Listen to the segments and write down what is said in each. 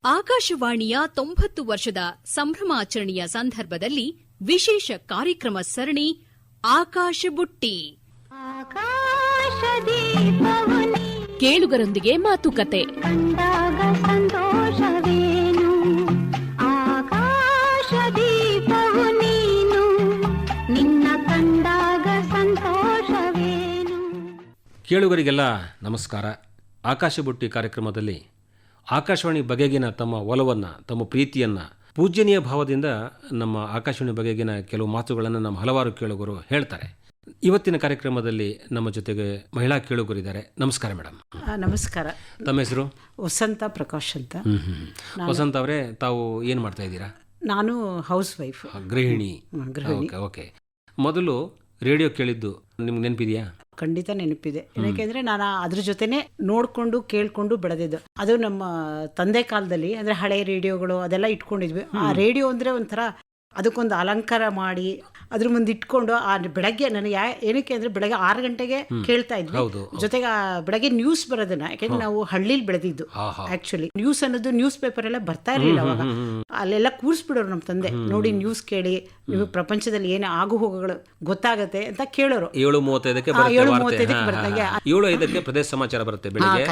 ಆಕಾಶವಾಣಿಯ 90 ವರ್ಷದ ಸಂಭ್ರಮಾಚರಣೆಯ ಸಂದರ್ಭದಲ್ಲಿ ವಿಶೇಷ ಕಾರ್ಯಕ್ರಮ ಸರಣಿ ಆಕಾಶ ಬುಟ್ಟಿ. ಕೇಳುಗರೊಂದಿಗೆ ಮಾತುಕತೆ. ಕೇಳುಗರಿಗೆಲ್ಲ ನಮಸ್ಕಾರ. ಆಕಾಶ ಬುಟ್ಟಿ ಕಾರ್ಯಕ್ರಮದಲ್ಲಿ ಆಕಾಶವಾಣಿ ಬಗೆಗಿನ ತಮ್ಮ ಒಲವನ್ನು, ತಮ್ಮ ಪ್ರೀತಿಯನ್ನು, ಪೂಜ್ಯನೀಯ ಭಾವದಿಂದ ನಮ್ಮ ಆಕಾಶವಾಣಿ ಬಗೆಗಿನ ಕೆಲವು ಮಾತುಗಳನ್ನು ನಮ್ಮ ಹಲವಾರು ಕೇಳುಗರು ಹೇಳ್ತಾರೆ. ಇವತ್ತಿನ ಕಾರ್ಯಕ್ರಮದಲ್ಲಿ ನಮ್ಮ ಜೊತೆಗೆ ಮಹಿಳಾ ಕೇಳುಗರಿದ್ದಾರೆ. ನಮಸ್ಕಾರ ಮೇಡಮ್. ನಮಸ್ಕಾರ. ತಮ್ಮ ಹೆಸರು? ವಸಂತ ಪ್ರಕಾಶ್ ಅಂತ. ವಸಂತ ಅವರೇ, ತಾವು ಏನು ಮಾಡ್ತಾ ಇದ್ದೀರಾ? ನಾನು ಹೌಸ್ ವೈಫ್, ಗೃಹಿಣಿ. ಓಕೆ. ಮೊದಲು ರೇಡಿಯೋ ಕೇಳಿದ್ದು ನಿಮ್ಗೆ ನೆನಪಿದೆಯಾ? ಖಂಡಿತ ನೆನಪಿದೆ. ಯಾಕೆಂದ್ರೆ ನಾನು ಅದ್ರ ಜೊತೆನೆ ನೋಡ್ಕೊಂಡು ಕೇಳ್ಕೊಂಡು ಬೆಳೆದಿದ್ದು. ಅದು ನಮ್ಮ ತಂದೆ ಕಾಲದಲ್ಲಿ ಅಂದ್ರೆ ಹಳೆ ರೇಡಿಯೋಗಳು ಅದೆಲ್ಲ ಇಟ್ಕೊಂಡಿದ್ವಿ. ಆ ರೇಡಿಯೋ ಅಂದ್ರೆ ಒಂಥರ ಅದಕ್ಕೊಂದು ಅಲಂಕಾರ ಮಾಡಿ ಅದ್ರ ಮುಂದೆ ಇಟ್ಕೊಂಡು ಆ ಬೆಳಗ್ಗೆ ನನಗೆ ಏನಕ್ಕೆ ಅಂದ್ರೆ ಬೆಳಗ್ಗೆ 6 ಗಂಟೆಗೆ ಕೇಳ್ತಾ ಇದ್ವಿ. ಜೊತೆಗೆ ಬೆಳಗ್ಗೆ ನ್ಯೂಸ್ ಬರೋದನ್ನ, ಯಾಕೆಂದ್ರೆ ನಾವು ಹಳ್ಳಿಲಿ ಬೆಳೆದಿದ್ದು. ಆಕ್ಚುಲಿ ನ್ಯೂಸ್ ಅನ್ನೋದು ನ್ಯೂಸ್ ಪೇಪರ್ ಎಲ್ಲ ಬರ್ತಾ ಇರಲಿಲ್ಲ ಅವಾಗ. ಅಲ್ಲೆಲ್ಲ ಕೂರಿಸ್ಬಿಡೋರು ನಮ್ಮ ತಂದೆ. ನೋಡಿ ನ್ಯೂಸ್ ಕೇಳಿ, ನಿಮಗೆ ಪ್ರಪಂಚದಲ್ಲಿ ಏನು ಆಗು ಹೋಗುಗಳು ಗೊತ್ತಾಗತ್ತೆ ಅಂತ ಕೇಳೋರು. 7:35ಕ್ಕೆ 7:05ಕ್ಕೆ ಪ್ರದೇಶ ಸಮಾಚಾರ ಬರುತ್ತೆ ಬೆಳಿಗ್ಗೆ.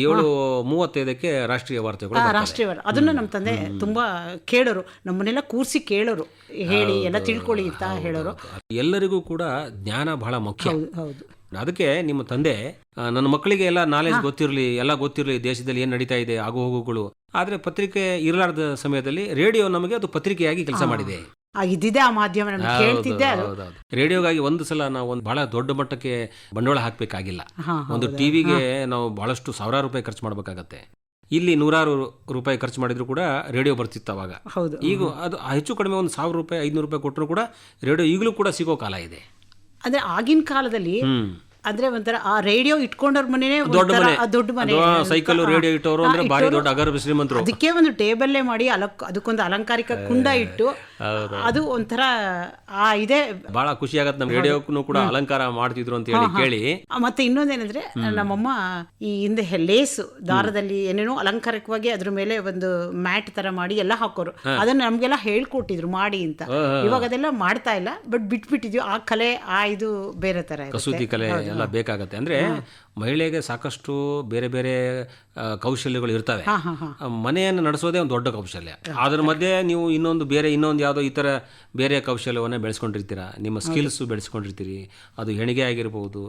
7:35ಕ್ಕೆ ರಾಷ್ಟ್ರೀಯ ವಾರ್ತೆಗಳು. ಅದನ್ನು ನಮ್ಮ ತಂದೆ ತುಂಬಾ ಕೇಳೋರು. ನಮ್ಮನ್ನೆಲ್ಲ ಕೂರಿಸಿ ಕೇಳೋರು, ಹೇಳಿ ಎಲ್ಲ ತಿಳ್ಕೊಳ್ಳಿ ಅಂತ ಹೇಳೋರು. ಎಲ್ಲರಿಗೂ ಕೂಡ ಜ್ಞಾನ ಬಹಳ ಮುಖ್ಯ. ಹೌದು. ಅದಕ್ಕೆ ನಿಮ್ಮ ತಂದೆ ನನ್ನ ಮಕ್ಕಳಿಗೆ ಎಲ್ಲ ನಾಲೆಜ್ ಗೊತ್ತಿರಲಿ, ದೇಶದಲ್ಲಿ ಏನು ನಡೀತಾ ಇದೆ, ಆಗು ಹೋಗುಗಳು. ಆದ್ರೆ ಪತ್ರಿಕೆ ಇರಲಾರ್ದ ಸಮಯದಲ್ಲಿ ರೇಡಿಯೋ ನಮಗೆ ಅದು ಪತ್ರಿಕೆಯಾಗಿ ಕೆಲಸ ಮಾಡಿದೆ. ಇದ್ದಿದೆ ಆ ಮಾಧ್ಯಮ. ರೇಡಿಯೋಗಾಗಿ ಒಂದು ಸಲ ನಾವು ಒಂದು ಬಹಳ ದೊಡ್ಡ ಮಟ್ಟಕ್ಕೆ ಬಂಡವಾಳ ಹಾಕಬೇಕಾಗಿಲ್ಲ. ಒಂದು ಟಿವಿಗೆ ನಾವು ಬಹಳಷ್ಟು ಸಾವಿರಾರು ರೂಪಾಯಿ ಖರ್ಚು ಮಾಡಬೇಕಾಗತ್ತೆ. ಇಲ್ಲಿ 100 ರೂಪಾಯಿ ಖರ್ಚು ಮಾಡಿದ್ರು ಕೂಡ ರೇಡಿಯೋ ಬರ್ತಿತ್ತು ಅವಾಗ. ಈಗ ಅದು ಹೆಚ್ಚು ಕಡಿಮೆ ಒಂದು 1000 ರೂಪಾಯಿ 500 ರೂಪಾಯಿ ಕೊಟ್ಟರು ಕೂಡ ರೇಡಿಯೋ ಈಗಲೂ ಕೂಡ ಸಿಗೋ ಕಾಲ ಇದೆ. ಅಂದ್ರೆ ಆಗಿನ ಕಾಲದಲ್ಲಿ ಅಂದ್ರೆ ಒಂಥರ ಆ ರೇಡಿಯೋ ಇಟ್ಕೊಂಡವ್ರ ಮನೇನೆ ದೊಡ್ಡ ಮನೆ, ಸೈಕಲ್ ರೇಡಿಯೋ ಇಟ್ಟವರು ಅಂದ್ರೆ ಭಾರಿ ದೊಡ್ಡ ಅಗರ್ಭ ಶ್ರೀಮಂತರು. ಅದಕ್ಕೆ ಒಂದು ಟೇಬಲ್ಲೇ ಮಾಡಿ ಅದಕ್ಕೊಂದು ಅಲಂಕಾರಿಕ ಕುಂಡ ಇಟ್ಟು ಅದು ಒಂಥರ ಇದೆ. ಬಹಳ ಖುಷಿ ಆಗತ್ತೆ. ನಮ್ಮ ರೇಡಿಯೋಕ್ಕೂ ಕೂಡ ಅಲಂಕಾರ ಮಾಡ್ತಿದ್ರು ಅಂತ ಹೇಳಿ ಕೇಳಿ. ಮತ್ತೆ ಇನ್ನೊಂದೇನಂದ್ರೆ ನಮ್ಮಮ್ಮ ಈ ಹಿಂದೆ ಲೇಸು ದಾರದಲ್ಲಿ ಏನೇನೋ ಅಲಂಕಾರಿಕವಾಗಿ ಅದ್ರ ಮೇಲೆ ಒಂದು ಮ್ಯಾಟ್ ತರ ಮಾಡಿ ಎಲ್ಲ ಹಾಕೋರು. ಅದನ್ನ ನಮ್ಗೆಲ್ಲ ಹೇಳ್ಕೊಟ್ಟಿದ್ರು ಮಾಡಿ ಅಂತ. ಇವಾಗ ಅದೆಲ್ಲ ಮಾಡ್ತಾ ಇಲ್ಲ, ಬಟ್ ಬಿಟ್ಬಿಟ್ಟಿದ್ವಿ. ಆ ಕಲೆ ಇದು ಬೇರೆ ತರ ಕಸೂತಿ ಕಲೆ ಎಲ್ಲ ಬೇಕಾಗತ್ತೆ. ಅಂದ್ರೆ ಮಹಿಳೆಗೆ ಸಾಕಷ್ಟು ಬೇರೆ ಬೇರೆ ಕೌಶಲ್ಯಗಳು ಇರ್ತವೆ. ಮನೆಯನ್ನು ನಡೆಸೋದೇ ಒಂದು ದೊಡ್ಡ ಕೌಶಲ್ಯ. ಅದ್ರ ಮಧ್ಯೆ ನೀವು ಇನ್ನೊಂದು ಯಾವುದೋ ಈ ಥರ ಬೇರೆ ಕೌಶಲ್ಯವನ್ನು ಬೆಳೆಸ್ಕೊಂಡಿರ್ತೀರಾ, ನಿಮ್ಮ ಸ್ಕಿಲ್ಸ್ ಬೆಳೆಸ್ಕೊಂಡಿರ್ತೀರಿ. ಅದು ಹೆಣಿಗೆ ಆಗಿರ್ಬೋದು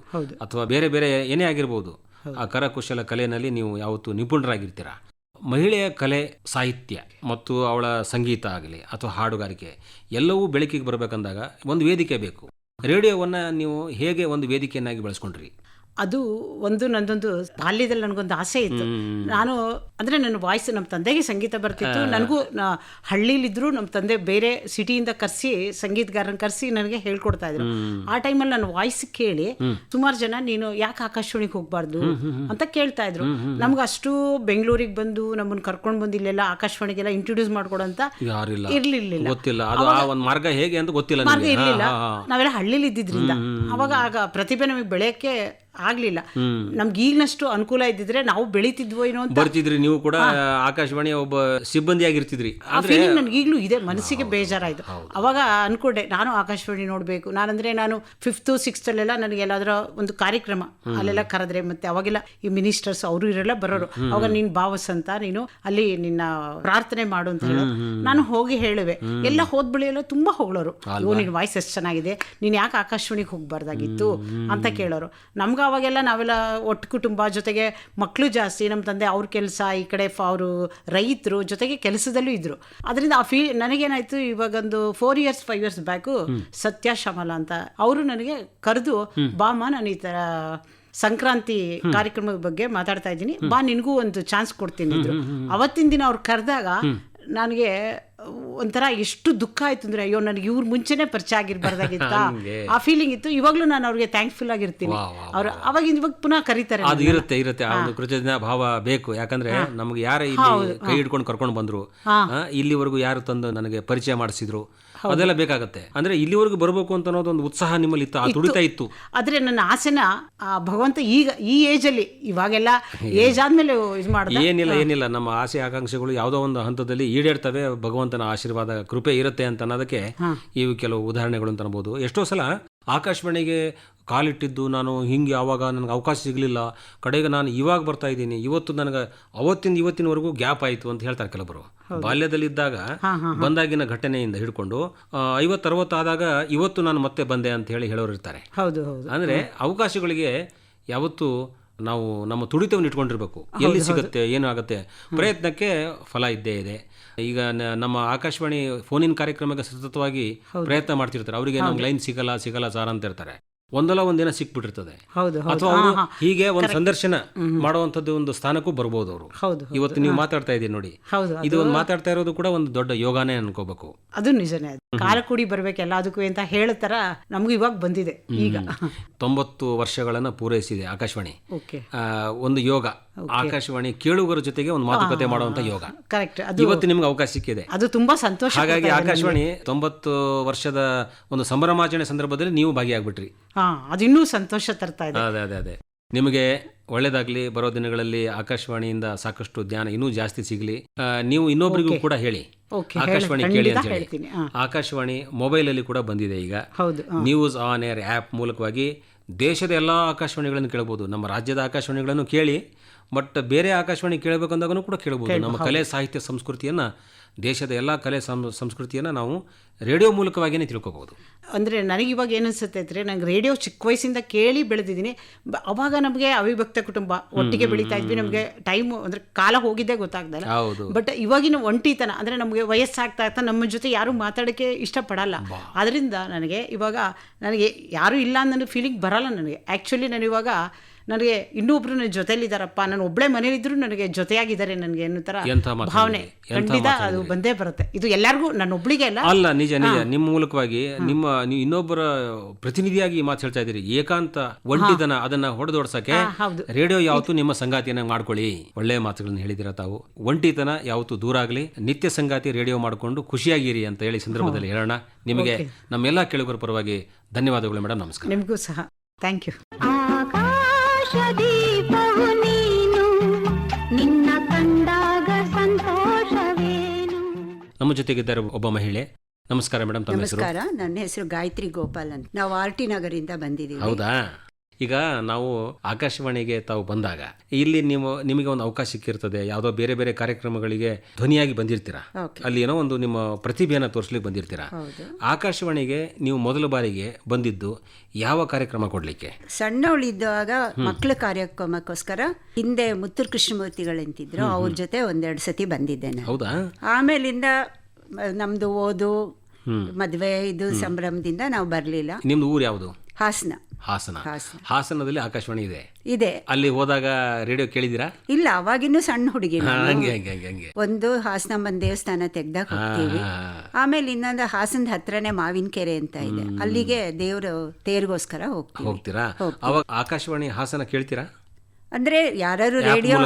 ಅಥವಾ ಬೇರೆ ಬೇರೆ ಏನೇ ಆಗಿರ್ಬೋದು. ಆ ಕರಕುಶಲ ಕಲೆಯಲ್ಲಿ ನೀವು ಯಾವತ್ತೂ ನಿಪುಣರಾಗಿರ್ತೀರ. ಮಹಿಳೆಯ ಕಲೆ, ಸಾಹಿತ್ಯ ಮತ್ತು ಅವಳ ಸಂಗೀತ ಆಗಲಿ ಅಥವಾ ಹಾಡುಗಾರಿಕೆ ಎಲ್ಲವೂ ಬೆಳಕಿಗೆ ಬರಬೇಕಂದಾಗ ಒಂದು ವೇದಿಕೆ ಬೇಕು. ರೇಡಿಯೋವನ್ನು ನೀವು ಹೇಗೆ ಒಂದು ವೇದಿಕೆಯನ್ನಾಗಿ ಬಳಸ್ಕೊಂಡ್ರಿ? ಅದು ನಂದೊಂದು ಬಾಲ್ಯದಲ್ಲಿ ನನಗೊಂದು ಆಸೆ ಇತ್ತು. ನಾನು ಅಂದರೆ ನನ್ನ ವಾಯ್ಸ್, ನಮ್ಮ ತಂದೆಗೆ ಸಂಗೀತ ಬರ್ತಿತ್ತು, ನನಗೂ. ಹಳ್ಳಿಲಿದ್ರು ನಮ್ಮ ತಂದೆ ಬೇರೆ ಸಿಟಿಯಿಂದ ಕರೆಸಿ ಸಂಗೀತಗಾರನ ಕರೆಸಿ ನನಗೆ ಹೇಳ್ಕೊಡ್ತಾ ಇದ್ರು. ಆ ಟೈಮಲ್ಲಿ ನನ್ನ ವಾಯ್ಸ್ ಕೇಳಿ ಸುಮಾರು ಜನ ನೀನು ಯಾಕೆ ಆಕಾಶವಾಣಿಗೆ ಹೋಗ್ಬಾರ್ದು ಅಂತ ಕೇಳ್ತಾ ಇದ್ರು. ನಮ್ಗೆ ಅಷ್ಟು ಬೆಂಗಳೂರಿಗೆ ಬಂದು ನಮ್ಮನ್ನು ಕರ್ಕೊಂಡು ಬಂದು ಇಲ್ಲೆಲ್ಲ ಆಕಾಶವಾಣಿಗೆಲ್ಲ ಇಂಟ್ರೊಡ್ಯೂಸ್ ಮಾಡ್ಕೊಡಂತ ಇರ್ಲಿಲ್ಲ. ಮಾರ್ಗ ಇರ್ಲಿಲ್ಲ. ನಾವೆಲ್ಲ ಹಳ್ಳಿಲಿ ಇದ್ದಿದ್ರಿಂದ ಆಗ ಪ್ರತಿಭೆ ನಮಗೆ ಬೆಳೆಯಕ್ಕೆ ಆಗ್ಲಿಲ್ಲ. ನಮ್ಗೆ ಈಗಿನಷ್ಟು ಅನುಕೂಲ ಇದ್ದಿದ್ರೆ ನಾವು ಬೆಳೀತಿದ್ವೋ ಏನೋ ಅಂತ ಬರ್ತಿದ್ರಿ. ನೀವು ಕೂಡ ಆಕಾಶವಾಣಿಯ ಒಬ್ಬ ಸಿಬ್ಬಂದಿ ಆಗಿರ್ತಿದ್ರಿ. ಆ ಫೀಲಿಂಗ್ ನನಗೆ ಈಗಲೂ ಇದೆ. ಮನಸ್ಸಿಗೆ ಬೇಜಾರಾಯ್ತು. ಅವಾಗ ಅನ್ಕೊಂಡೆ ನಾನು ಆಕಾಶವಾಣಿ ನೋಡ್ಬೇಕು. ನಾನು 5th 6th ಅಲ್ಲೆಲ್ಲ ನನಗೆ ಎಲ್ಲಾದ್ರೂ ಒಂದು ಕಾರ್ಯಕ್ರಮ ಅಲ್ಲೆಲ್ಲ ಕರೆದ್ರೆ, ಮತ್ತೆ ಅವಾಗೆಲ್ಲ ಈ ಮಿನಿಸ್ಟರ್ಸ್ ಅವರು ಇವರೆಲ್ಲ ಬರೋರು. ಅವಾಗ ನೀನ್ ಭಾವಸ್ ಅಂತ ನೀನು ಅಲ್ಲಿ ನಿನ್ನ ಪ್ರಾರ್ಥನೆ ಮಾಡು ಅಂತ ಹೇಳೋರು. ನಾನು ಹೋಗಿ ಹೇಳುವೆ. ಎಲ್ಲ ಹೋದ್ಬಳಿ ಎಲ್ಲ ತುಂಬಾ ಹೊಗಳೋರು. ನಿನ್ ವಾಯ್ಸ್ ಎಷ್ಟು ಚೆನ್ನಾಗಿದೆ, ನೀನ್ ಯಾಕೆ ಆಕಾಶವಾಣಿಗೆ ಹೋಗ್ಬಾರ್ದಾಗಿತ್ತು ಅಂತ ಕೇಳೋರು. ನಮ್ಗೆ ಅವಾಗೆಲ್ಲ ನಾವೆಲ್ಲ ಒಟ್ಟು ಕುಟುಂಬ, ಜೊತೆಗೆ ಮಕ್ಕಳು ಜಾಸ್ತಿ. ನಮ್ಮ ತಂದೆ ಅವ್ರ ಕೆಲಸ, ಈ ಕಡೆ ಅವರು ರೈತರು, ಜೊತೆಗೆ ಕೆಲಸದಲ್ಲೂ ಇದ್ರು. ಅದರಿಂದ ನನಗೇನಾಯ್ತು, ಇವಾಗೊಂದು 4 years 5 years ಬ್ಯಾಕು ಸತ್ಯ ಶ್ಯಾಮಲ ಅಂತ ಅವರು ನನಗೆ ಕರೆದು, ಬಾಮ ನಾನು ಈ ಥರ ಸಂಕ್ರಾಂತಿ ಕಾರ್ಯಕ್ರಮದ ಬಗ್ಗೆ ಮಾತಾಡ್ತಾ ಇದ್ದೀನಿ, ಬಾ ನಿನಗೂ ಒಂದು ಚಾನ್ಸ್ ಕೊಡ್ತೀನಿ ಇದ್ರು. ಅವತ್ತಿನ ದಿನ ಅವ್ರು ಕರೆದಾಗ ನನಗೆ ಒಂಥರ ಎಷ್ಟು ದುಃಖ ಆಯ್ತು ಅಂದ್ರೆ, ಅಯ್ಯೋ ನನಗೆ ಇವ್ರ ಮುಂಚೆನೆ ಪರಿಚಯ ಆಗಿರ್ಬಾರ್ದಾಗಿತ್ತ ಆ ಫೀಲಿಂಗ್ ಇತ್ತು. ಇವಾಗ್ಲೂ ನಾನು ಅವ್ರಿಗೆ ಥ್ಯಾಂಕ್ಫುಲ್ ಆಗಿರ್ತೀನಿ. ಅವ್ರು ಇವಾಗ ಪುನಃ ಕರೀತಾರೆ. ಅದು ಇರುತ್ತೆ ಆ ಒಂದು ಕೃತಜ್ಞತಾ ಭಾವ ಬೇಕು. ಯಾಕಂದ್ರೆ ನಮ್ಗೆ ಯಾರು ಇಲ್ಲಿ ಕೈ ಹಿಡ್ಕೊಂಡು ಕರ್ಕೊಂಡು ಬಂದ್ರು, ಇಲ್ಲಿವರೆಗೂ ಯಾರು ತಂದು ನನಗೆ ಪರಿಚಯ ಮಾಡಿಸಿದ್ರು, ಅದೆಲ್ಲ ಬೇಕಾಗತ್ತೆ. ಅಂದ್ರೆ ಇಲ್ಲಿವರೆಗೂ ಬರಬೇಕು ಅಂತ ಅನ್ನೋದು ಒಂದು ಉತ್ಸಾಹ ನಿಮ್ಮಲ್ಲಿ ಇತ್ತು, ಆ ತುಡಿತ ಇತ್ತು. ಆದ್ರೆ ನನ್ನ ಆಸೆನ ಭಗವಂತ ಈಗ ಈ ಏಜ್ ಅಲ್ಲಿ, ಇವಾಗೆಲ್ಲ ಏಜ್ ಆದ್ಮೇಲೆ ಇದು ಮಾಡಿದ. ಏನಿಲ್ಲ, ನಮ್ಮ ಆಸೆ ಆಕಾಂಕ್ಷೆಗಳು ಯಾವುದೋ ಒಂದು ಹಂತದಲ್ಲಿ ಈಡೇರ್ತವೆ, ಭಗವಂತನ ಆಶೀರ್ವಾದ ಕೃಪೆ ಇರುತ್ತೆ ಅಂತ ಅನ್ನೋದಕ್ಕೆ ಇವು ಕೆಲವು ಉದಾಹರಣೆಗಳು ಅಂತ ಅನ್ಬೋದು. ಎಷ್ಟೋ ಸಲ ಆಕಾಶವಾಣಿಗೆ ಕಾಲಿಟ್ಟಿದ್ದು ನಾನು ಹಿಂಗೆ, ಆವಾಗ ನನಗೆ ಅವಕಾಶ ಸಿಗಲಿಲ್ಲ, ಕಡೆಗೆ ನಾನು ಇವಾಗ ಬರ್ತಾ ಇದ್ದೀನಿ, ಇವತ್ತು ನನಗೆ ಇವತ್ತಿನವರೆಗೂ ಗ್ಯಾಪ್ ಆಯಿತು ಅಂತ ಹೇಳ್ತಾರೆ ಕೆಲವರು. ಬಾಲ್ಯದಲ್ಲಿದ್ದಾಗ ಬಂದಾಗಿನ ಘಟನೆಯಿಂದ ಹಿಡ್ಕೊಂಡು 50-60 ಆದಾಗ ಇವತ್ತು ನಾನು ಮತ್ತೆ ಬಂದೆ ಅಂತ ಹೇಳೋರು ಇರ್ತಾರೆ. ಅಂದರೆ ಅವಕಾಶಗಳಿಗೆ ಯಾವತ್ತು ನಾವು ನಮ್ಮ ತುಡಿತವನ್ನು ಇಟ್ಕೊಂಡಿರ್ಬೇಕು. ಎಲ್ಲಿ ಸಿಗುತ್ತೆ, ಏನು ಆಗುತ್ತೆ, ಪ್ರಯತ್ನಕ್ಕೆ ಫಲ ಇದ್ದೇ ಇದೆ. ಈಗ ನಮ್ಮ ಆಕಾಶವಾಣಿ ಫೋನಿನ ಕಾರ್ಯಕ್ರಮಕ್ಕೆ ಸತತವಾಗಿ ಪ್ರಯತ್ನ ಮಾಡ್ತಿರ್ತಾರೆ. ಅವರಿಗೆ ನಮ್ಗೆ ಲೈನ್ ಸಿಗಲ್ಲ ಸಾರ್ ಅಂತ ಇರ್ತಾರೆ. ಒಂದಲ್ಲ ಒಂದಿನ ಸಿಕ್ಬಿಟ್ಟಿರ್ತದೆ, ಅಥವಾ ಅವರು ಹೀಗೆ ಒಂದು ಸಂದರ್ಶನ ಮಾಡುವಂತದ್ದು ಒಂದು ಸ್ಥಾನಕ್ಕೂ ಬರ್ಬೋದು ಅವರು. ಇವತ್ತು ನೀವು ಮಾತಾಡ್ತಾ ಇದ್ದೀರಿ ನೋಡಿ, ಇದು ಒಂದು ಮಾತಾಡ್ತಾ ಇರೋದು ಕೂಡ ಒಂದು ದೊಡ್ಡ ಯೋಗಾನೇ ಅನ್ಕೋಬೇಕು. ಅದು ನಿಜನೇ, ಕಾಲ ಕೂಡಿ ಬರ್ಬೇಕೆಲ್ಲ ಅದಕ್ಕೂ ಅಂತ ಹೇಳ್ತಾರ. ನಮ್ಗೂ ಇವಾಗ ಬಂದಿದೆ. ಈಗ 90 ವರ್ಷಗಳನ್ನ ಪೂರೈಸಿದೆ ಆಕಾಶವಾಣಿ. ಒಂದು ಯೋಗ, ಆಕಾಶವಾಣಿ ಕೇಳುಗರ ಜೊತೆಗೆ ಒಂದು ಮಾತುಕತೆ ಮಾಡುವಂತ ಯೋಗ. ಕರೆಕ್ಟ್. ಇವತ್ತು ನಿಮ್ಗೆ ಅವಕಾಶ ಸಿಕ್ಕಿದೆ, ಅದು ತುಂಬಾ ಸಂತೋಷ. ಹಾಗಾಗಿ ಆಕಾಶವಾಣಿ 90 ವರ್ಷದ ಒಂದು ಸಂಭ್ರಮಾಚರಣೆ ಸಂದರ್ಭದಲ್ಲಿ ನೀವು ಭಾಗಿಯಾಗ್ಬಿಟ್ರಿ. ಅದು ಇನ್ನೂ ಸಂತೋಷ ತರ್ತಾ ಇದೆ. ಅದೇ ನಿಮಗೆ ಒಳ್ಳೇದಾಗ್ಲಿ. ಬರೋ ದಿನಗಳಲ್ಲಿ ಆಕಾಶವಾಣಿಯಿಂದ ಸಾಕಷ್ಟು ಜ್ಞಾನ ಇನ್ನೂ ಜಾಸ್ತಿ ಸಿಗಲಿ. ನೀವು ಇನ್ನೊಬ್ಬರಿಗೂ ಕೂಡ ಹೇಳಿ ಆಕಾಶವಾಣಿ ಕೇಳಿ ಅಂತ ಹೇಳಿ. ಆಕಾಶವಾಣಿ ಮೊಬೈಲ್ ಅಲ್ಲಿ ಕೂಡ ಬಂದಿದೆ ಈಗ. ನ್ಯೂಸ್ ಆನ್ ಏರ್ ಆ್ಯಪ್ ಮೂಲಕವಾಗಿ ದೇಶದ ಎಲ್ಲ ಆಕಾಶವಾಣಿಗಳನ್ನು ಕೇಳಬಹುದು. ನಮ್ಮ ರಾಜ್ಯದ ಆಕಾಶವಾಣಿಗಳನ್ನು ಕೇಳಿ, ಬಟ್ ಬೇರೆ ಆಕಾಶವಾಣಿ ಕೇಳಬೇಕಂದಾಗೂ ಕೂಡ ಕೇಳಬಹುದು. ನಮ್ಮ ಕಲೆ ಸಾಹಿತ್ಯ ಸಂಸ್ಕೃತಿಯನ್ನು, ದೇಶದ ಎಲ್ಲ ಕಲೆ ಸಂಸ್ಕೃತಿಯನ್ನು ನಾವು ರೇಡಿಯೋ ಮೂಲಕವಾಗಿಯೇ ತಿಳ್ಕೊಬಹುದು. ಅಂದರೆ ನನಗಿವಾಗ ಏನಿಸುತ್ತೆ ಅಂದರೆ, ನಂಗೆ ರೇಡಿಯೋ ಚಿಕ್ಕ ವಯಸ್ಸಿಂದ ಕೇಳಿ ಬೆಳೆದಿದ್ದೀನಿ. ಅವಾಗ ನಮಗೆ ಅವಿಭಕ್ತ ಕುಟುಂಬ ಒಟ್ಟಿಗೆ ಬೆಳೀತಾ ಇದ್ವಿ. ನಮಗೆ ಟೈಮು ಅಂದರೆ ಕಾಲ ಹೋಗಿದ್ದೇ ಗೊತ್ತಾಗ್ದಲ್ಲ. ಬಟ್ ಇವಾಗಿನ ಒಂಟಿತನ ಅಂದರೆ ನಮಗೆ ವಯಸ್ಸಾಗ್ತಾ ಆಗ್ತಾ ನಮ್ಮ ಜೊತೆ ಯಾರೂ ಮಾತಾಡೋಕ್ಕೆ ಇಷ್ಟಪಡಲ್ಲ. ಅದರಿಂದ ಇವಾಗ ನನಗೆ ಯಾರೂ ಇಲ್ಲ ಅನ್ನೋ ಫೀಲಿಂಗ್ ಬರಲ್ಲ ನನಗೆ. ಆ್ಯಕ್ಚುಲಿ ನನಗೆ ಇನ್ನೊಬ್ರು ನನ್ನ ಜೊತೆಲಿದ್ದಾರಪ್ಪ, ನಾನು ಒಬ್ಬಳೇ ಮನೇಲಿದ್ರು ನನಗೆ ಜೊತೆಯಾಗಿದ್ದಾರೆ ನನಗೆ ಅನ್ನೋ ಥರ ಭಾವನೆ ಖಂಡಿತ ಅದು ಬಂದೇ ಬರುತ್ತೆ. ಇದು ಎಲ್ಲರಿಗೂ, ನನ್ನ ಒಬ್ಳಿಗೆ ಅಲ್ಲ. ನಿಜ ನಿಮ್ಮ ಮೂಲಕವಾಗಿ ನೀವು ಇನ್ನೊಬ್ಬರ ಪ್ರತಿನಿಧಿಯಾಗಿ ಮಾತು ಹೇಳ್ತಾ ಇದ್ದೀರಿ. ಏಕಾಂತ ಒಂಟಿತನ ಅದನ್ನ ಹೊಡೆದೋಡ್ಸಕ್ಕೆ ರೇಡಿಯೋ ಯಾವತ್ತೂ ನಿಮ್ಮ ಸಂಗಾತಿಯನ್ನ ಮಾಡ್ಕೊಳ್ಳಿ. ಒಳ್ಳೆಯ ಮಾತುಗಳನ್ನ ಹೇಳಿದಿರ ತಾವು. ಒಂಟಿತನ ಯಾವತ್ತೂ ದೂರ ಆಗಲಿ, ನಿತ್ಯ ಸಂಗಾತಿ ರೇಡಿಯೋ ಮಾಡಿಕೊಂಡು ಖುಷಿಯಾಗಿರಿ ಅಂತ ಹೇಳಿ ಸಂದರ್ಭದಲ್ಲಿ ಹೇಳೋಣ. ನಿಮಗೆ ನಮ್ಮೆಲ್ಲ ಕೇಳುಗರ ಪರವಾಗಿ ಧನ್ಯವಾದಗಳು ಮೇಡಮ್. ನಮಸ್ಕಾರ. ನಿಮಗೂ ಸಹ ಥ್ಯಾಂಕ್ ಯು. ದೀಪವು ನೀನು, ನಿನ್ನ ಕಂಡಾಗ ಸಂತೋಷವೇನು. ನಮ್ಮ ಜೊತೆಗಿದ್ದಾರೆ ಒಬ್ಬ ಮಹಿಳೆ. ನಮಸ್ಕಾರ ಮೇಡಮ್, ತಮ್ಮ ಹೆಸರು? ನಮಸ್ಕಾರ, ನನ್ನ ಹೆಸರು ಗಾಯತ್ರಿ ಗೋಪಾಲ್ ಅಂತ. ನಾವು ಆರ್ಟಿ ನಗರಿಂದ ಬಂದಿದ್ದೀವಿ. ಹೌದಾ? ಈಗ ನಾವು ಆಕಾಶವಾಣಿಗೆ ತಾವು ಬಂದಾಗ ಇಲ್ಲಿ ನಿಮಗೆ ಒಂದು ಅವಕಾಶ ಸಿಕ್ಕಿರ್ತದೆ, ಯಾವುದೋ ಬೇರೆ ಬೇರೆ ಕಾರ್ಯಕ್ರಮಗಳಿಗೆ ಧ್ವನಿಯಾಗಿ ಬಂದಿರ್ತೀರಾ. ಅಲ್ಲಿ ಏನೋ ಒಂದು ನಿಮ್ಮ ಪ್ರತಿಭೆಯನ್ನು ತೋರಿಸ್ಲಿಕ್ಕೆ ಬಂದಿರ್ತೀರಾ. ಆಕಾಶವಾಣಿಗೆ ನೀವು ಮೊದಲ ಬಾರಿಗೆ ಬಂದಿದ್ದು ಯಾವ ಕಾರ್ಯಕ್ರಮ ಕೊಡ್ಲಿಕ್ಕೆ? ಸಣ್ಣವಳಿದ್ದಾಗ ಮಕ್ಕಳ ಕಾರ್ಯಕ್ರಮಕ್ಕೋಸ್ಕರ ಹಿಂದೆ ಮುತ್ತೂರು ಕೃಷ್ಣಮೂರ್ತಿಗಳಂತಿದ್ರು, ಅವ್ರ ಜೊತೆ 1-2 ಸತಿ ಬಂದಿದ್ದೆ ನಾನು. ಹೌದಾ? ಆಮೇಲಿಂದ ನಮ್ದು ಓದು ಮದುವೆ ಇದು ಸಂಭ್ರಮದಿಂದ ನಾವು ಬರಲಿಲ್ಲ. ನಿಮ್ದು ಊರು ಯಾವುದು? ಹಾಸನ. ಹಾಸನದಲ್ಲಿ ಆಕಾಶವಾಣಿ ಇದೆ. ಅಲ್ಲಿ ಹೋದಾಗ ರೇಡಿಯೋ ಕೇಳಿದಿರಾ? ಇಲ್ಲ, ಅವಾಗಿನ್ನೂ ಸಣ್ಣ ಹುಡುಗಿ. ಹಂಗೆ ಒಂದು ಹಾಸನಮ್ಮನ ದೇವಸ್ಥಾನ ತೆಗ್ದಾಗ ಹೋಗ್ತೀವಿ. ಆಮೇಲೆ ಇನ್ನೊಂದು ಹಾಸನದ ಹತ್ರನೇ ಮಾವಿನಕೆರೆ ಅಂತ ಇದೆ, ಅಲ್ಲಿಗೆ ದೇವ್ರ ತೇರ್ಗೋಸ್ಕರ ಹೋಗ್ತೀರಾ? ಅವಾಗ ಆಕಾಶವಾಣಿ ಹಾಸನ ಕೇಳ್ತೀರಾ? ಅಂದ್ರೆ ಯಾರು ರೇಡಿಯೋ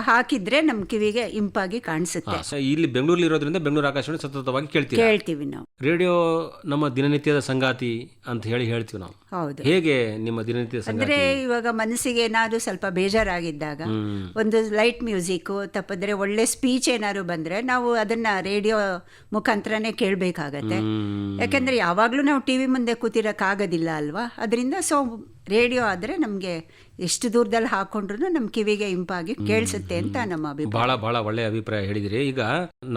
ಹಾಕಿದ್ರೆ ನಮ್ ಕಿವಿಗೆ ಇಂಪಾಗಿ ಕಾಣಿಸುತ್ತೆ. ಇಲ್ಲಿ ಬೆಂಗಳೂರಲ್ಲಿ ಇರೋದ್ರಿಂದ ಬೆಂಗಳೂರು ಆಕಾಶವಾಣಿ ಸತತವಾಗಿ ಕೇಳ್ತೀವಿ ನಾವು. ರೇಡಿಯೋ ನಮ್ಮ ದಿನನಿತ್ಯದ ಸಂಗಾತಿ ಅಂತ ಹೇಳ್ತೀವಿ ನಾವು. ಹೌದು. ಹೇಗೆ ನಿಮ್ಮ ದಿನನಿತ್ಯದ ಸಂಗಾತಿ? ಅಂದ್ರೆ ಇವಾಗ ಮನಸ್ಸಿಗೆ ಏನಾದ್ರು ಸ್ವಲ್ಪ ಬೇಜಾರಾಗಿದ್ದಾಗ ಒಂದು ಲೈಟ್ ಮ್ಯೂಸಿಕ್, ತಪ್ಪಿದ್ರೆ ಒಳ್ಳೆ ಸ್ಪೀಚ್ ಏನಾದ್ರು ಬಂದ್ರೆ ನಾವು ಅದನ್ನ ರೇಡಿಯೋ ಮುಖಾಂತರನೇ ಕೇಳ್ಬೇಕಾಗತ್ತೆ. ಯಾಕಂದ್ರೆ ಯಾವಾಗ್ಲೂ ನಾವು ಟಿವಿ ಮುಂದೆ ಕೂತಿರಕ್ ಆಗೋದಿಲ್ಲ ಅಲ್ವಾ. ಅದರಿಂದ ರೇಡಿಯೋ ಆದ್ರೆ ನಮ್ಗೆ ಎಷ್ಟು ದೂರದಲ್ಲಿ ಹಾಕೊಂಡ್ರು ನಮ್ ಕಿವಿಗೆ ಇಂಪಾಗಿ ಕೇಳಿಸುತ್ತೆ ಅಂತ ನಮ್ಮ ಅಭಿಪ್ರಾಯ. ಬಹಳ ಒಳ್ಳೆಯ ಅಭಿಪ್ರಾಯ ಹೇಳಿದಿರಿ. ಈಗ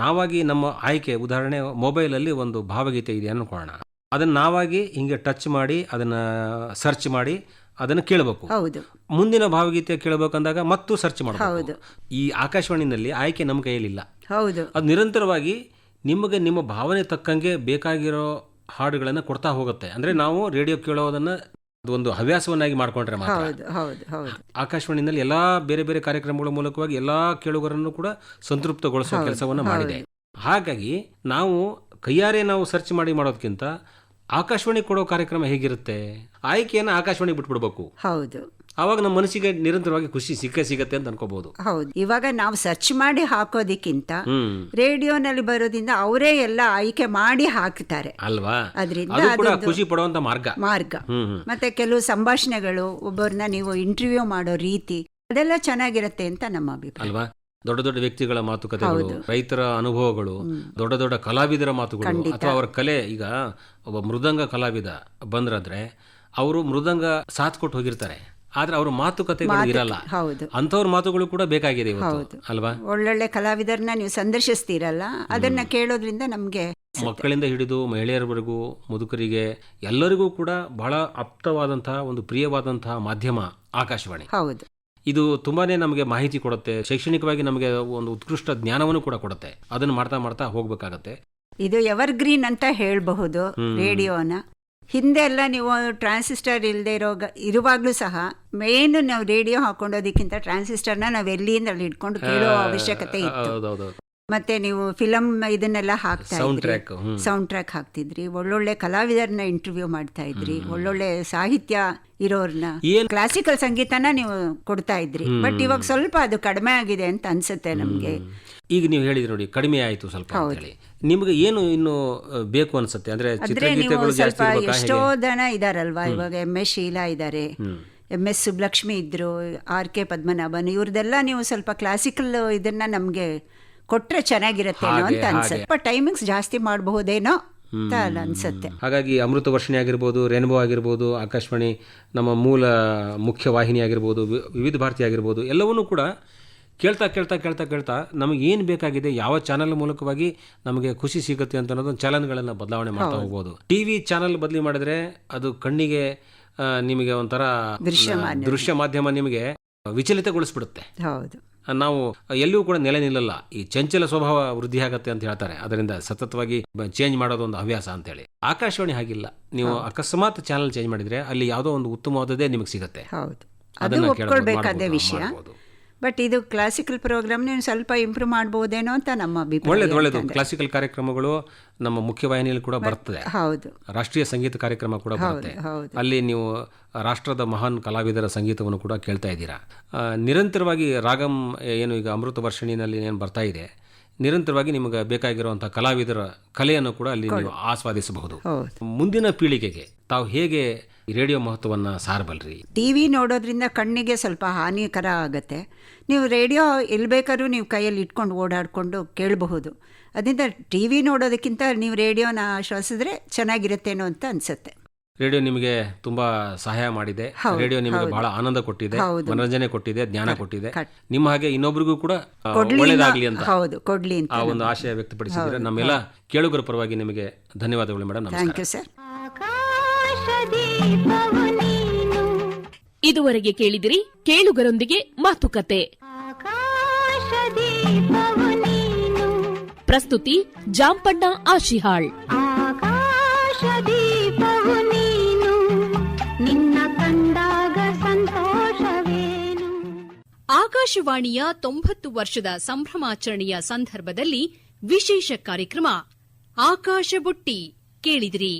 ನಾವಾಗಿ ನಮ್ಮ ಆಯ್ಕೆ, ಉದಾಹರಣೆ ಮೊಬೈಲ್ ಅಲ್ಲಿ ಒಂದು ಭಾವಗೀತೆ ಇದೆ ಅನ್ಕೊಳ್ಳೋಣ, ಅದನ್ನ ನಾವಾಗಿ ಹಿಂಗೆ ಟಚ್ ಮಾಡಿ ಅದನ್ನ ಸರ್ಚ್ ಮಾಡಿ ಅದನ್ನು ಕೇಳಬೇಕು. ಹೌದು. ಮುಂದಿನ ಭಾವಗೀತೆ ಕೇಳಬೇಕಂದಾಗ ಮತ್ತು ಸರ್ಚ್ ಮಾಡಬೇಕು. ಈ ಆಕಾಶವಾಣಿನಲ್ಲಿ ಆಯ್ಕೆ ನಮ್ಮ ಕೈಯಲ್ಲಿಲ್ಲ. ಹೌದು. ಅದು ನಿರಂತರವಾಗಿ ನಿಮಗೆ ನಿಮ್ಮ ಭಾವನೆ ತಕ್ಕಂಗೆ ಬೇಕಾಗಿರೋ ಹಾಡುಗಳನ್ನು ಕೊಡ್ತಾ ಹೋಗುತ್ತೆ. ಅಂದ್ರೆ ನಾವು ರೇಡಿಯೋ ಕೇಳೋದನ್ನ ಒಂದು ಹವ್ಯಾಸವನ್ನಾಗಿ ಮಾಡ್ಕೊಂಡ್ರೆ ಮಾತ್ರ. ಆಕಾಶವಾಣಿನಲ್ಲಿ ಎಲ್ಲಾ ಬೇರೆ ಬೇರೆ ಕಾರ್ಯಕ್ರಮಗಳ ಮೂಲಕವಾಗಿ ಎಲ್ಲಾ ಕೇಳುಗರನ್ನು ಕೂಡ ಸಂತೃಪ್ತಗೊಳಿಸುವ ಕೆಲಸವನ್ನ ಮಾಡಿದೆ. ಹಾಗಾಗಿ ನಾವು ಕೈಯಾರೆ ನಾವು ಸರ್ಚ್ ಮಾಡೋದಕ್ಕಿಂತ ಆಕಾಶವಾಣಿ ಕೊಡೋ ಕಾರ್ಯಕ್ರಮ ಹೇಗಿರುತ್ತೆ, ಆಯ್ಕೆಯನ್ನು ಆಕಾಶವಾಣಿ ಬಿಟ್ಬಿಡ್ಬೇಕು. ಹೌದು. ಆವಾಗ ನಮ್ಮ ಮನಸ್ಸಿಗೆ ನಿರಂತರವಾಗಿ ಖುಷಿ ಸಿಗತ್ತೆ ಅಂತ ಅನ್ಕೋಬಹುದು. ಹೌದು, ಇವಾಗ ನಾವು ಸರ್ಚ್ ಮಾಡಿ ಹಾಕೋದಿಕ್ಕಿಂತ ರೇಡಿಯೋನಲ್ಲಿ ಬರೋದ್ರಿಂದ ಅವರೇ ಎಲ್ಲ ಆಯ್ಕೆ ಮಾಡಿ ಹಾಕ್ತಾರೆ ಅಲ್ವಾ, ಅದರಿಂದ ಅದು ಕೂಡ ಖುಷಿ ಪಡುವಂತ ಮಾರ್ಗ. ಮತ್ತೆ ಕೆಲವು ಸಂಭಾಷಣೆಗಳು, ಒಬ್ಬರನ್ನ ನೀವು ಇಂಟರ್ವ್ಯೂ ಮಾಡೋ ರೀತಿ, ಅದೆಲ್ಲ ಚೆನ್ನಾಗಿರತ್ತೆ ಅಂತ ನಮ್ಮ ಅಭಿಪ್ರಾಯ ಅಲ್ವಾ. ದೊಡ್ಡ ದೊಡ್ಡ ವ್ಯಕ್ತಿಗಳ ಮಾತುಕತೆಗಳು, ರೈತರ ಅನುಭವಗಳು, ದೊಡ್ಡ ದೊಡ್ಡ ಕಲಾವಿದರ ಮಾತುಗಳು, ಅಥವಾ ಅವರ ಕಲೆ. ಈಗ ಒಬ್ಬ ಮೃದಂಗ ಕಲಾವಿದ ಬಂದ್ರಂದ್ರೆ ಅವರು ಮೃದಂಗ ಸಾಥ್ ಕೊಟ್ಟು ಹೋಗಿರ್ತಾರೆ, ಆದ್ರೆ ಅವ್ರ ಮಾತುಕತೆಗಳು ಇರಲ್ಲ. ಅಂತವ್ರ ಮಾತುಗಳು ಕೂಡ ಬೇಕಾಗಿದೆ ಇವತ್ತು ಅಲ್ವಾ. ಒಳ್ಳೊಳ್ಳೆ ಕಲಾವಿದರನ್ನ ನೀವು ಸಂದರ್ಶಿಸ್ತೀರಲ್ಲ, ಅದನ್ನ ಕೇಳೋದ್ರಿಂದ ನಮ್ಗೆ ಮಕ್ಕಳಿಂದ ಹಿಡಿದು ಮಹಿಳೆಯರವರೆಗೂ, ಮುದುಕರಿಗೆ, ಎಲ್ಲರಿಗೂ ಕೂಡ ಬಹಳ ಆಪ್ತವಾದಂತಹ ಒಂದು ಪ್ರಿಯವಾದಂತಹ ಮಾಧ್ಯಮ ಆಕಾಶವಾಣಿ. ಹೌದು, ಇದು ತುಂಬಾನೇ ನಮಗೆ ಮಾಹಿತಿ ಕೊಡುತ್ತೆ, ಶೈಕ್ಷಣಿಕವಾಗಿ ನಮಗೆ ಒಂದು ಉತ್ಕೃಷ್ಟ ಜ್ಞಾನವನ್ನು ಕೂಡ ಕೊಡುತ್ತೆ. ಅದನ್ನು ಮಾಡ್ತಾ ಮಾಡ್ತಾ ಹೋಗ್ಬೇಕಾಗತ್ತೆ. ಇದು ಎವರ್ಗ್ರೀನ್ ಅಂತ ಹೇಳಬಹುದು ರೇಡಿಯೋನ. ಹಿಂದೆ ಎಲ್ಲ ನೀವು ಟ್ರಾನ್ಸಿಸ್ಟರ್ ಇಲ್ಲದೆ ಇರುವಾಗ್ಲೂ ಸಹ ಮೇನ್ ನಾವು ರೇಡಿಯೋ ಹಾಕೊಂಡೋದಕ್ಕಿಂತ ಟ್ರಾನ್ಸಿಸ್ಟರ್ನ ನಾವು ಎಲ್ಲಿಂದ ಅಲ್ಲಿ ಇಟ್ಕೊಂಡು ಕೇಳೋ ಅವಶ್ಯಕತೆ ಇತ್ತು. ಮತ್ತೆ ನೀವು ಫಿಲಂ ಇದನ್ನೆಲ್ಲ ಹಾಕ್ತಾ ಇದ್ರಿ, ಸೌಂಡ್ ಟ್ರ್ಯಾಕ್ ಹಾಕ್ತಿದ್ರಿ, ಒಳ್ಳೊಳ್ಳೆ ಕಲಾವಿದರನ್ನ ಇಂಟರ್ವ್ಯೂ ಮಾಡ್ತಾ ಇದ್ರಿ, ಒಳ್ಳೊಳ್ಳೆ ಸಾಹಿತ್ಯ ಇರೋರ್ನ, ಕ್ಲಾಸಿಕಲ್ ಸಂಗೀತನ ನೀವು ಕೊಡ್ತಾ ಇದ್ರಿ. ಬಟ್ ಇವಾಗ ಸ್ವಲ್ಪ ಅದು ಕಡಿಮೆ ಆಗಿದೆ ಅಂತ ಅನ್ಸುತ್ತೆ ನಮ್ಗೆ. ಈಗ ನೀವು ಹೇಳಿದ್ರಿ ನೋಡಿ, ಕಡಿಮೆ ಆಯ್ತು ಸ್ವಲ್ಪ ಅಂತ ಹೇಳಿ. ನಿಮ್ಗೆ ಏನು ಇನ್ನು ಬೇಕು ಅನ್ಸುತ್ತೆ? ಅಂದ್ರೆ ಸ್ವಲ್ಪ ಎಷ್ಟೋ ಜನ ಇದಾರಲ್ವಾ, ಇವಾಗ MS ಶೀಲಾ ಇದ್ದಾರೆ, MS ಸುಬ್ಲಕ್ಷ್ಮಿ ಇದ್ರು, RK ಪದ್ಮನಾಭನ್, ಇವ್ರದೆಲ್ಲ ನೀವು ಸ್ವಲ್ಪ ಕ್ಲಾಸಿಕಲ್ ಇದನ್ನ ನಮ್ಗೆ ಕೊಟ್ರೆ ಚೆನ್ನಾಗಿರತ್ತೇನೋ ಅಂತ ಅನ್ಸುತ್ತೆ. ಟೈಮಿಂಗ್ಸ್ ಜಾಸ್ತಿ ಮಾಡಬಹುದೇನೋ ಅಂತ ಅನ್ಸುತ್ತೆ. ಹಾಗಾಗಿ ಅಮೃತ ವರ್ಷಿಣಿ ಆಗಿರ್ಬೋದು, ರೇನ್ಬೋ ಆಗಿರ್ಬೋದು, ಆಕಾಶವಾಣಿ ನಮ್ಮ ಮೂಲ ಮುಖ್ಯ ವಾಹಿನಿ ಆಗಿರ್ಬೋದು, ವಿವಿಧ ಭಾರತಿ ಆಗಿರ್ಬೋದು, ಎಲ್ಲವನ್ನೂ ಕೂಡ ಕೇಳ್ತಾ ಕೇಳ್ತಾ ಕೇಳ್ತಾ ಕೇಳ್ತಾ ನಮಗೆ ಏನು ಬೇಕಾಗಿದೆ, ಯಾವ ಚಾನಲ್ ಮೂಲಕವಾಗಿ ನಮಗೆ ಖುಷಿ ಸಿಗುತ್ತೆ ಅಂತ ಅನ್ನೋದೊಂದು ಚಾನಲ್ಗಳನ್ನು ಬದಲಾವಣೆ ಮಾಡ್ತಾ ಹೋಗ್ಬೋದು. TV ಚಾನಲ್ ಬದಲಿ ಮಾಡಿದ್ರೆ ಅದು ಕಣ್ಣಿಗೆ ನಿಮಗೆ ಒಂಥರ ದೃಶ್ಯ ಮಾಧ್ಯಮ ನಿಮಗೆ ವಿಚಲಿತಗೊಳಿಸ್ಬಿಡುತ್ತೆ. ಹೌದು, ನಾವು ಎಲ್ಲೂ ಕೂಡ ನೆಲೆ ನಿಲ್ಲಲ್ಲ. ಈ ಚಂಚಲ ಸ್ವಭಾವ ವೃದ್ಧಿ ಆಗತ್ತೆ ಅಂತ ಹೇಳ್ತಾರೆ. ಅದರಿಂದ ಸತತವಾಗಿ ಚೇಂಜ್ ಮಾಡೋದೊಂದು ಹವ್ಯಾಸ ಅಂತೇಳಿ. ಆಕಾಶವಾಣಿ ಹಾಗಿಲ್ಲ. ನೀವು ಅಕಸ್ಮಾತ್ ಚಾನಲ್ ಚೇಂಜ್ ಮಾಡಿದ್ರೆ ಅಲ್ಲಿ ಯಾವುದೋ ಒಂದು ಉತ್ತಮವಾದದ್ದೇ ನಿಮಗೆ ಸಿಗುತ್ತೆ. ಹೌದು, ಅದು ಒಪ್ಕೊಳ್ಬೇಕಾದ ವಿಷಯ. ಬಟ್ ಇದು ಕ್ಲಾಸಿಕಲ್ ಪ್ರೋಗ್ರಾಮ್ ನೀವು ಸ್ವಲ್ಪ ಇಂಪ್ರೂವ್ ಮಾಡಬಹುದೇನೋ ಅಂತ ನಮ್ಮ ಅಭಿಪ್ರಾಯ. ಒಳ್ಳೆಯದು. ಕ್ಲಾಸಿಕಲ್ ಕಾರ್ಯಕ್ರಮಗಳು ನಮ್ಮ ಮುಖ್ಯವಾಹಿನಿಯಲ್ಲಿ ಕೂಡ ಬರ್ತದೆ. ಹೌದು, ರಾಷ್ಟ್ರೀಯ ಸಂಗೀತ ಕಾರ್ಯಕ್ರಮ ಕೂಡ ಬರುತ್ತೆ. ಅಲ್ಲಿ ನೀವು ರಾಷ್ಟ್ರದ ಮಹಾನ್ ಕಲಾವಿದರ ಸಂಗೀತವನ್ನು ಕೂಡ ಕೇಳ್ತಾ ಇದ್ದೀರಾ. ನಿರಂತರವಾಗಿ ರಾಗಂ ಏನು ಈಗ ಅಮೃತ ವರ್ಷಿಣಿನಲ್ಲಿ ಏನು ಬರ್ತಾ ಇದೆ, ನಿರಂತರವಾಗಿ ನಿಮಗೆ ಬೇಕಾಗಿರುವಂತಹ ಕಲಾವಿದರ ಕಲೆಯನ್ನು ಕೂಡ ಅಲ್ಲಿ ನೀವು ಆಸ್ವಾದಿಸಬಹುದು. ಮುಂದಿನ ಪೀಳಿಗೆಗೆ ತಾವು ಹೇಗೆ ರೇಡಿಯೋ ಮಹತ್ವವನ್ನು ಸಾರಬಲ್ರಿ? TV ನೋಡೋದ್ರಿಂದ ಕಣ್ಣಿಗೆ ಸ್ವಲ್ಪ ಹಾನಿಕರ ಆಗುತ್ತೆ. ನೀವು ರೇಡಿಯೋ ಎಲ್ಲಿ ಬೇಕಾದ್ರೂ ನೀವು ಕೈಯಲ್ಲಿ ಇಟ್ಕೊಂಡು ಓಡಾಡಿಕೊಂಡು ಕೇಳಬಹುದು. ಅದರಿಂದ TV ನೋಡೋದಕ್ಕಿಂತ ನೀವು ರೇಡಿಯೋನ ಆಶ್ವಾಸಿದ್ರೆ ಚೆನ್ನಾಗಿರುತ್ತೇನೋ ಅಂತ ಅನ್ಸುತ್ತೆ. ರೇಡಿಯೋ ನಿಮಗೆ ತುಂಬಾ ಸಹಾಯ ಮಾಡಿದೆ. ರೇಡಿಯೋ ನಿಮಗೆ ಬಹಳ ಆನಂದ ಕೊಟ್ಟಿದೆ, ಮನರಂಜನೆ ಕೊಟ್ಟಿದೆ, ಜ್ಞಾನ ಕೊಟ್ಟಿದೆ. ನಿಮ್ಮ ಹಾಗೆ ಇನ್ನೊಬ್ರಿಗೂ ಕೂಡ ಒಳ್ಳೆಯದಾಗಲಿ ಅಂತ ಆ ಒಂದು ಆಶಯ ವ್ಯಕ್ತಪಡಿಸಿದ್ರೆ ನಮ್ಮೆಲ್ಲ ಕೇಳುಗರ ಪರವಾಗಿ ನಿಮಗೆ ಧನ್ಯವಾದಗಳು ಮೇಡಮ್. Thank you sir. ಇದುವರೆಗೆ ಕೇಳಿದಿರಿ ಕೇಳುಗರೊಂದಿಗೆ ಮಾತುಕತೆ. ಪ್ರಸ್ತುತಿ ಜಾಂಪಣ್ಣ ಆಶಿಹಾಳ್. ಆಕಾಶವಾಣಿಯ 90 ವರ್ಷದ ಸಂಭ್ರಮಾಚರಣೆಯ ಸಂದರ್ಭದಲ್ಲಿ ವಿಶೇಷ ಕಾರ್ಯಕ್ರಮ ಆಕಾಶ ಬುಟ್ಟಿ ಕೇಳಿದಿರಿ.